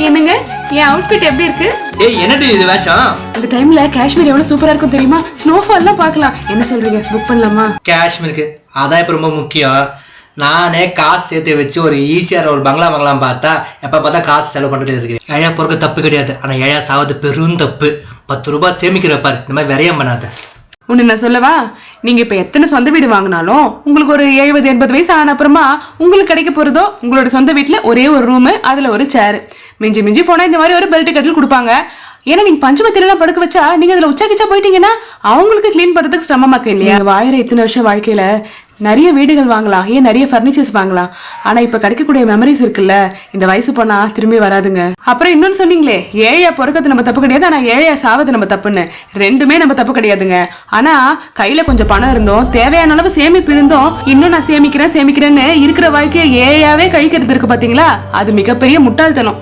என்னங்க என் அவுட்ஃபிட் எப்படி இருக்கு? ஏய் என்னடி இது வேஷம்? இந்த டைம்ல காஷ்மீர் எவ்வளவு சூப்பரா இருக்கும் தெரியுமா? ஸ்னோஃபால்லாம் பார்க்கலாம். என்ன சொல்றீங்க? புக் பண்ணலாமா? காஷ்மீருக்கு அதான் இப்ப ரொம்ப முக்கியம். நானே காசு சேர்த்து வச்சு ஒரு ஈஸியான ஒரு பங்களா பார்த்தா எப்ப பார்த்தா காசு செலவு பண்ணிட்டு இருக்கேன். ஏழையா பொறுக்க தப்பு கிடையாது, ஆனா ஏழையா சாவது பெரும் தப்பு. 10 ரூபாய் சேமிக்கிற பாரு, இந்த மாதிரி விரயம் பண்ணாத. ஒண்ணு நான் சொல்லவா, நீங்க இப்ப எத்தனை சொந்த வீடு வாங்கினாலும் உங்களுக்கு ஒரு 70-80 வயசு ஆன அப்புறமா உங்களுக்கு கிடைக்க போறதோ உங்களோட சொந்த வீட்டுல ஒரே ஒரு ரூம், அதுல ஒரு சேர், மிஞ்சி மிஞ்சி போனா இந்த மாதிரி ஒரு பெல்ட் கட்டில் கொடுப்பாங்க. ஏன்னா நீங்க பஞ்சமத்திலாம் படுக்க வச்சா நீங்க அதுல உச்சாக்கிச்சா போயிட்டீங்கன்னா அவங்களுக்கு கிளீன் பண்றதுக்கு சிரமமாக்க இல்லையா? வாயிற இத்தனை வருஷம் வாழ்க்கையில நிறைய வீடுகள் வாங்கலாம், ஏன் நிறைய பர்னிச்சர்ஸ் வாங்கலாம். ஆனா இப்ப கிடைக்கக்கூடிய மெமரிஸ் இருக்குல்ல, இந்த வயசு போனா திரும்பி வராதுங்க. அப்புறம் இன்னொன்னு சொன்னீங்களே, ஏழையா பொறுக்கிறது நம்ம தப்பு கிடையாது, ஆனா ஏழையா சாவது நம்ம தப்புன்னு. ரெண்டுமே நம்ம தப்பு கிடையாதுங்க. ஆனா கையில கொஞ்சம் பணம் இருந்தோம், தேவையான அளவு சேமிப்பு இருந்தோம், இன்னும் நான் சேமிக்கிறேன்னு இருக்கிற வாழ்க்கையை ஏழையாவே கழிக்கிறது இருக்கு பாத்தீங்களா, அது மிகப்பெரிய முட்டாள்தனம்.